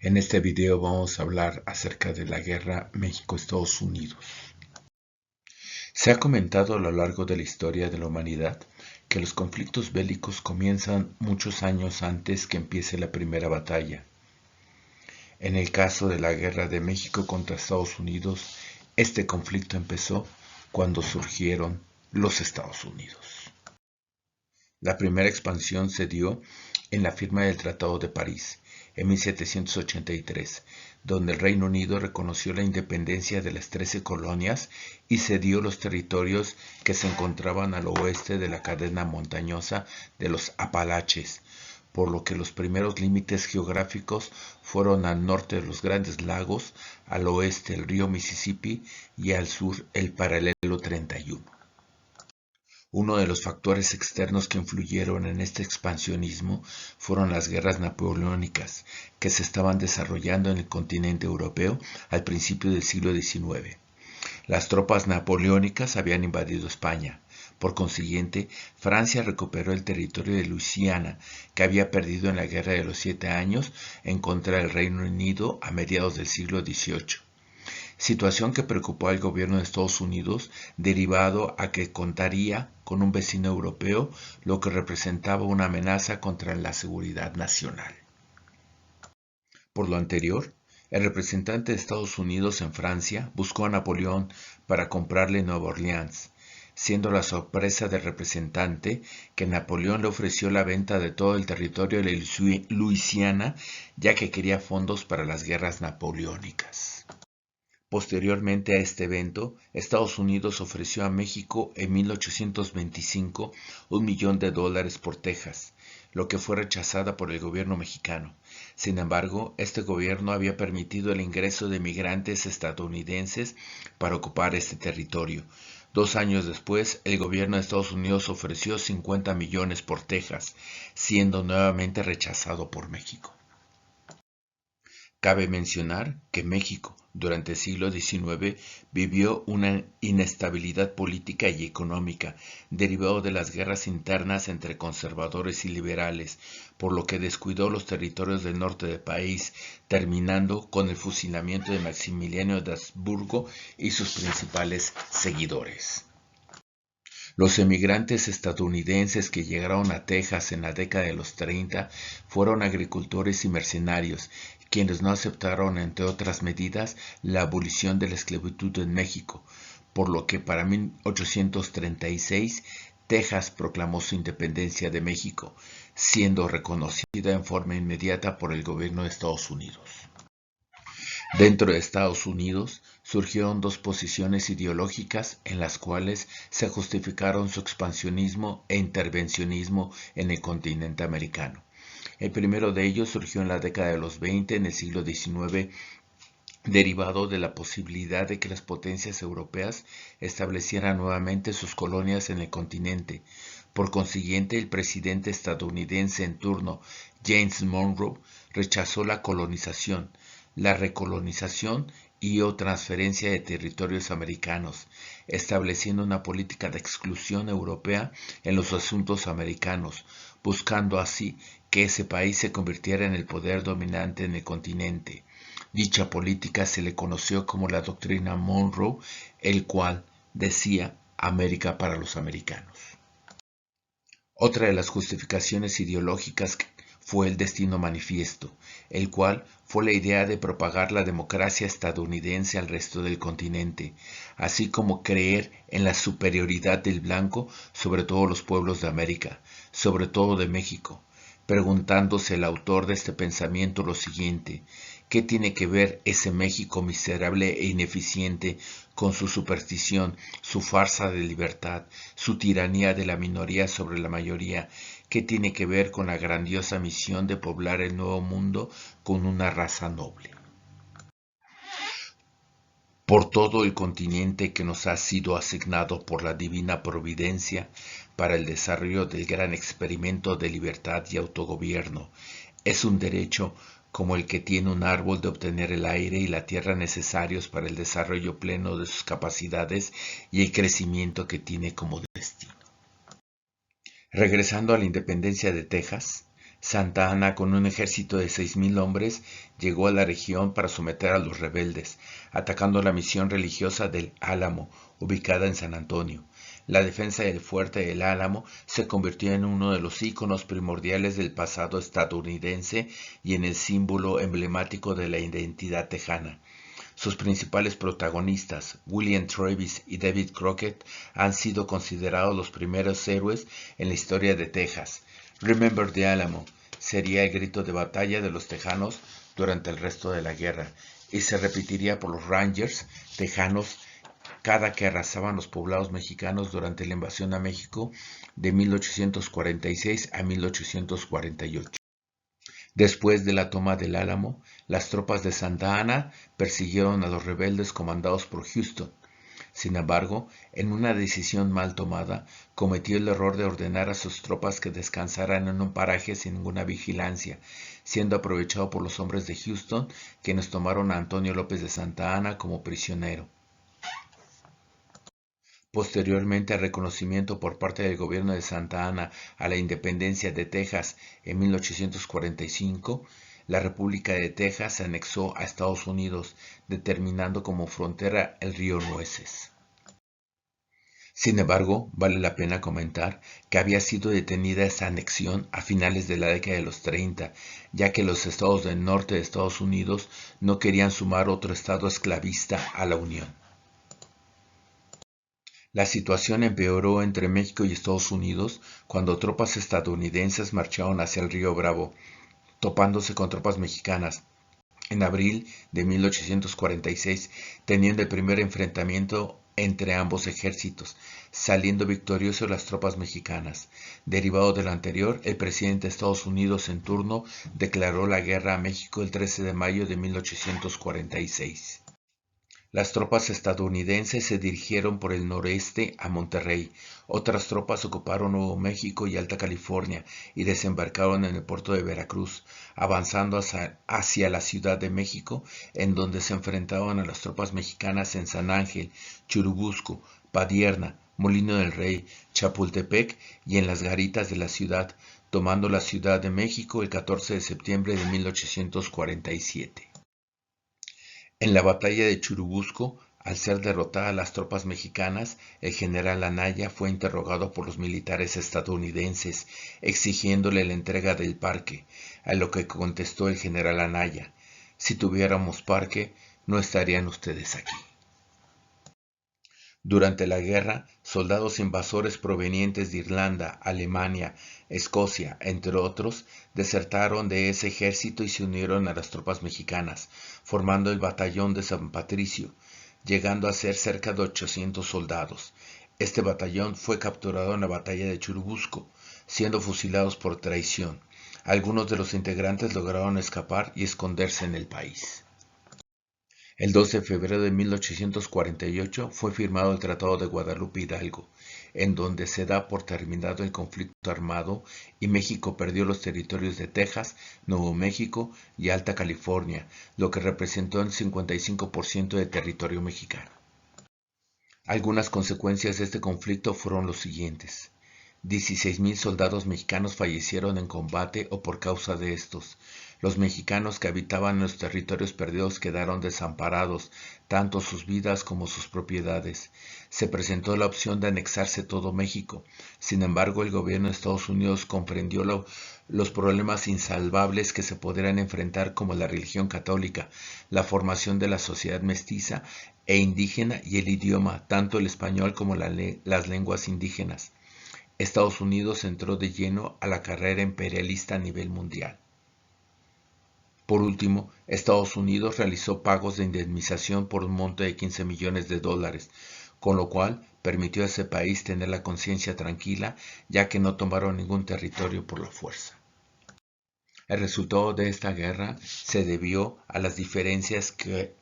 En este video vamos a hablar acerca de la guerra México-Estados Unidos. Se ha comentado a lo largo de la historia de la humanidad que los conflictos bélicos comienzan muchos años antes que empiece la primera batalla. En el caso de la guerra de México contra Estados Unidos, este conflicto empezó cuando surgieron los Estados Unidos. La primera expansión se dio en la firma del Tratado de París, en 1783, donde el Reino Unido reconoció la independencia de las 13 colonias y cedió los territorios que se encontraban al oeste de la cadena montañosa de los Apalaches, por lo que los primeros límites geográficos fueron al norte de los Grandes Lagos, al oeste el río Mississippi y al sur el paralelo 31. Uno de los factores externos que influyeron en este expansionismo fueron las guerras napoleónicas que se estaban desarrollando en el continente europeo al principio del siglo XIX. Las tropas napoleónicas habían invadido España. Por consiguiente, Francia recuperó el territorio de Luisiana, que había perdido en la Guerra de los 7 Años en contra del Reino Unido a mediados del siglo XVIII. Situación que preocupó al gobierno de Estados Unidos, derivado a que contaría con un vecino europeo, lo que representaba una amenaza contra la seguridad nacional. Por lo anterior, el representante de Estados Unidos en Francia buscó a Napoleón para comprarle Nueva Orleans, siendo la sorpresa del representante que Napoleón le ofreció la venta de todo el territorio de Luisiana, ya que quería fondos para las guerras napoleónicas. Posteriormente a este evento, Estados Unidos ofreció a México en 1825 $1 millón por Texas, lo que fue rechazada por el gobierno mexicano. Sin embargo, este gobierno había permitido el ingreso de migrantes estadounidenses para ocupar este territorio. 2 años después, el gobierno de Estados Unidos ofreció 50 millones por Texas, siendo nuevamente rechazado por México. Cabe mencionar que México, durante el siglo XIX, vivió una inestabilidad política y económica, derivado de las guerras internas entre conservadores y liberales, por lo que descuidó los territorios del norte del país, terminando con el fusilamiento de Maximiliano de Habsburgo y sus principales seguidores. Los emigrantes estadounidenses que llegaron a Texas en la década de los 30 fueron agricultores y mercenarios, quienes no aceptaron, entre otras medidas, la abolición de la esclavitud en México, por lo que para 1836 Texas proclamó su independencia de México, siendo reconocida en forma inmediata por el gobierno de Estados Unidos. Dentro de Estados Unidos surgieron dos posiciones ideológicas en las cuales se justificaron su expansionismo e intervencionismo en el continente americano. El primero de ellos surgió en la década de los 20 en el siglo XIX, derivado de la posibilidad de que las potencias europeas establecieran nuevamente sus colonias en el continente. Por consiguiente, el presidente estadounidense en turno, James Monroe, rechazó la colonización, la recolonización y o transferencia de territorios americanos, estableciendo una política de exclusión europea en los asuntos americanos, buscando así que ese país se convirtiera en el poder dominante en el continente. Dicha política se le conoció como la doctrina Monroe, el cual decía América para los americanos. Otra de las justificaciones ideológicas fue el destino manifiesto, el cual fue la idea de propagar la democracia estadounidense al resto del continente, así como creer en la superioridad del blanco sobre todos los pueblos de América, sobre todo de México, preguntándose el autor de este pensamiento lo siguiente: ¿qué tiene que ver ese México miserable e ineficiente con su superstición, su farsa de libertad, su tiranía de la minoría sobre la mayoría? ¿Qué tiene que ver con la grandiosa misión de poblar el nuevo mundo con una raza noble? Por todo el continente que nos ha sido asignado por la divina providencia para el desarrollo del gran experimento de libertad y autogobierno, es un derecho como el que tiene un árbol de obtener el aire y la tierra necesarios para el desarrollo pleno de sus capacidades y el crecimiento que tiene como destino. Regresando a la independencia de Texas, Santa Anna, con un ejército de 6.000 hombres, llegó a la región para someter a los rebeldes, atacando la misión religiosa del Álamo, ubicada en San Antonio. La defensa del fuerte del Álamo se convirtió en uno de los íconos primordiales del pasado estadounidense y en el símbolo emblemático de la identidad tejana. Sus principales protagonistas, William Travis y David Crockett, han sido considerados los primeros héroes en la historia de Texas. Remember the Alamo sería el grito de batalla de los tejanos durante el resto de la guerra y se repetiría por los Rangers tejanos cada que arrasaban los poblados mexicanos durante la invasión a México de 1846 a 1848. Después de la toma del Álamo, las tropas de Santa Anna persiguieron a los rebeldes comandados por Houston. Sin embargo, en una decisión mal tomada, cometió el error de ordenar a sus tropas que descansaran en un paraje sin ninguna vigilancia, siendo aprovechado por los hombres de Houston, quienes tomaron a Antonio López de Santa Anna como prisionero. Posteriormente al reconocimiento por parte del gobierno de Santa Anna a la independencia de Texas en 1845, la República de Texas se anexó a Estados Unidos, determinando como frontera el río Nueces. Sin embargo, vale la pena comentar que había sido detenida esa anexión a finales de la década de los 30, ya que los estados del norte de Estados Unidos no querían sumar otro estado esclavista a la Unión. La situación empeoró entre México y Estados Unidos cuando tropas estadounidenses marcharon hacia el río Bravo, topándose con tropas mexicanas. En abril de 1846, teniendo el primer enfrentamiento entre ambos ejércitos, saliendo victoriosos las tropas mexicanas. Derivado de lo anterior, el presidente de Estados Unidos en turno declaró la guerra a México el 13 de mayo de 1846. Las tropas estadounidenses se dirigieron por el noreste a Monterrey. Otras tropas ocuparon Nuevo México y Alta California y desembarcaron en el puerto de Veracruz, avanzando hacia la Ciudad de México, en donde se enfrentaban a las tropas mexicanas en San Ángel, Churubusco, Padierna, Molino del Rey, Chapultepec y en las garitas de la ciudad, tomando la Ciudad de México el 14 de septiembre de 1847. En la batalla de Churubusco, al ser derrotadas las tropas mexicanas, el general Anaya fue interrogado por los militares estadounidenses, exigiéndole la entrega del parque, a lo que contestó el general Anaya: si tuviéramos parque, no estarían ustedes aquí. Durante la guerra, soldados invasores provenientes de Irlanda, Alemania, Escocia, entre otros, desertaron de ese ejército y se unieron a las tropas mexicanas, formando el Batallón de San Patricio, llegando a ser cerca de 800 soldados. Este batallón fue capturado en la batalla de Churubusco, siendo fusilados por traición. Algunos de los integrantes lograron escapar y esconderse en el país. El 12 de febrero de 1848 fue firmado el Tratado de Guadalupe Hidalgo, en donde se da por terminado el conflicto armado y México perdió los territorios de Texas, Nuevo México y Alta California, lo que representó el 55% de territorio mexicano. Algunas consecuencias de este conflicto fueron los siguientes. 16.000 soldados mexicanos fallecieron en combate o por causa de estos. Los mexicanos que habitaban en los territorios perdidos quedaron desamparados, tanto sus vidas como sus propiedades. Se presentó la opción de anexarse todo México. Sin embargo, el gobierno de Estados Unidos comprendió los problemas insalvables que se podrían enfrentar, como la religión católica, la formación de la sociedad mestiza e indígena y el idioma, tanto el español como las lenguas indígenas. Estados Unidos entró de lleno a la carrera imperialista a nivel mundial. Por último, Estados Unidos realizó pagos de indemnización por un monto de $15 millones, con lo cual permitió a ese país tener la conciencia tranquila, ya que no tomaron ningún territorio por la fuerza. El resultado de esta guerra se debió a las diferencias que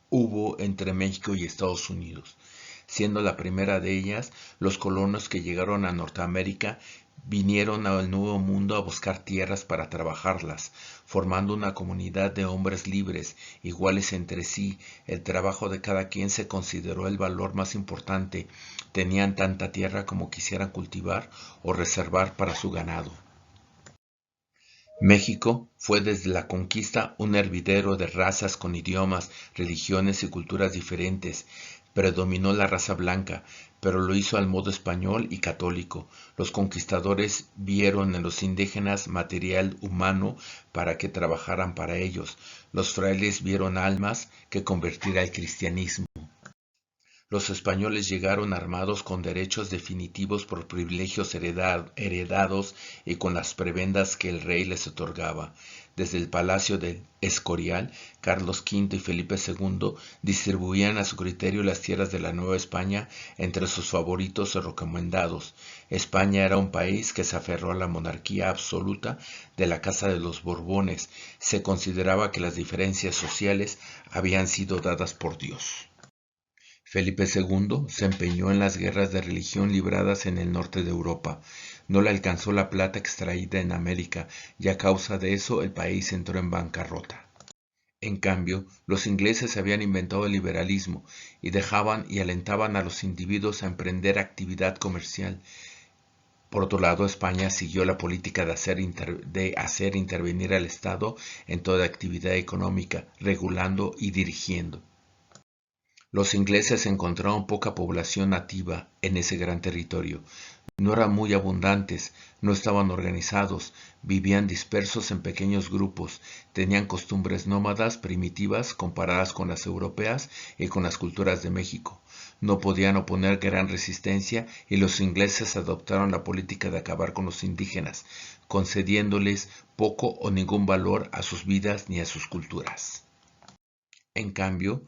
hubo entre México y Estados Unidos, siendo la primera de ellas los colonos que llegaron a Norteamérica vinieron al Nuevo Mundo a buscar tierras para trabajarlas, formando una comunidad de hombres libres, iguales entre sí. El trabajo de cada quien se consideró el valor más importante. Tenían tanta tierra como quisieran cultivar o reservar para su ganado. México fue desde la conquista un hervidero de razas con idiomas, religiones y culturas diferentes. Predominó la raza blanca, pero lo hizo al modo español y católico. Los conquistadores vieron en los indígenas material humano para que trabajaran para ellos. Los frailes vieron almas que convertir al cristianismo. Los españoles llegaron armados con derechos definitivos por privilegios heredados y con las prebendas que el rey les otorgaba. Desde el Palacio del Escorial, Carlos V y Felipe II distribuían a su criterio las tierras de la Nueva España entre sus favoritos o recomendados. España era un país que se aferró a la monarquía absoluta de la Casa de los Borbones. Se consideraba que las diferencias sociales habían sido dadas por Dios. Felipe II se empeñó en las guerras de religión libradas en el norte de Europa. No le alcanzó la plata extraída en América y a causa de eso el país entró en bancarrota. En cambio, los ingleses habían inventado el liberalismo y dejaban y alentaban a los individuos a emprender actividad comercial. Por otro lado, España siguió la política de hacer intervenir al Estado en toda actividad económica, regulando y dirigiendo. Los ingleses encontraron poca población nativa en ese gran territorio. No eran muy abundantes, no estaban organizados, vivían dispersos en pequeños grupos, tenían costumbres nómadas primitivas comparadas con las europeas y con las culturas de México. No podían oponer gran resistencia y los ingleses adoptaron la política de acabar con los indígenas, concediéndoles poco o ningún valor a sus vidas ni a sus culturas. En cambio,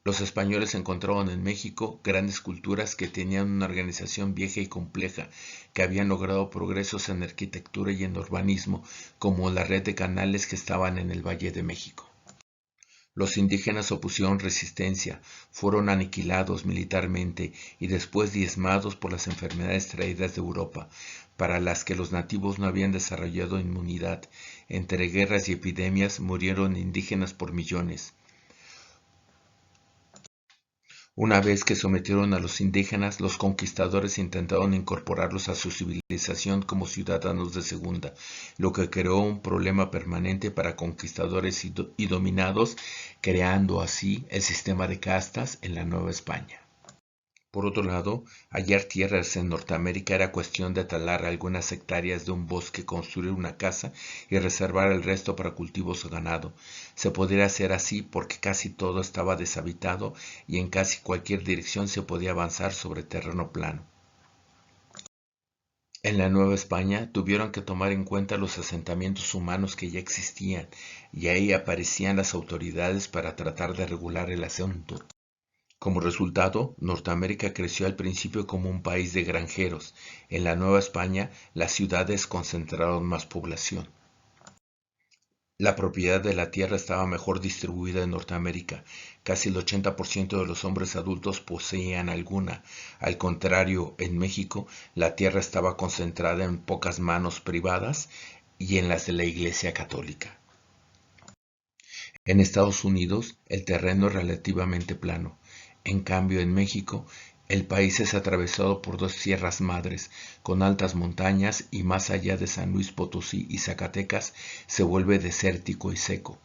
los españoles encontraron en México grandes culturas que tenían una organización vieja y compleja, que habían logrado progresos en arquitectura y en urbanismo, como la red de canales que estaban en el Valle de México. Los indígenas opusieron resistencia, fueron aniquilados militarmente y después diezmados por las enfermedades traídas de Europa, para las que los nativos no habían desarrollado inmunidad. Entre guerras y epidemias murieron indígenas por millones. Una vez que sometieron a los indígenas, los conquistadores intentaron incorporarlos a su civilización como ciudadanos de segunda, lo que creó un problema permanente para conquistadores y dominados, creando así el sistema de castas en la Nueva España. Por otro lado, hallar tierras en Norteamérica era cuestión de talar algunas hectáreas de un bosque, construir una casa y reservar el resto para cultivos o ganado. Se podía hacer así porque casi todo estaba deshabitado y en casi cualquier dirección se podía avanzar sobre terreno plano. En la Nueva España tuvieron que tomar en cuenta los asentamientos humanos que ya existían y ahí aparecían las autoridades para tratar de regular el asunto. Como resultado, Norteamérica creció al principio como un país de granjeros. En la Nueva España, las ciudades concentraron más población. La propiedad de la tierra estaba mejor distribuida en Norteamérica. Casi el 80% de los hombres adultos poseían alguna. Al contrario, en México, la tierra estaba concentrada en pocas manos privadas y en las de la Iglesia Católica. En Estados Unidos, el terreno es relativamente plano. En cambio, en México, el país es atravesado por dos sierras madres, con altas montañas y más allá de San Luis Potosí y Zacatecas se vuelve desértico y seco.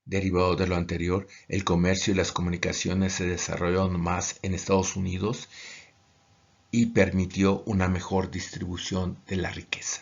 Derivado de lo anterior, el comercio y las comunicaciones se desarrollaron más en Estados Unidos y permitió una mejor distribución de la riqueza.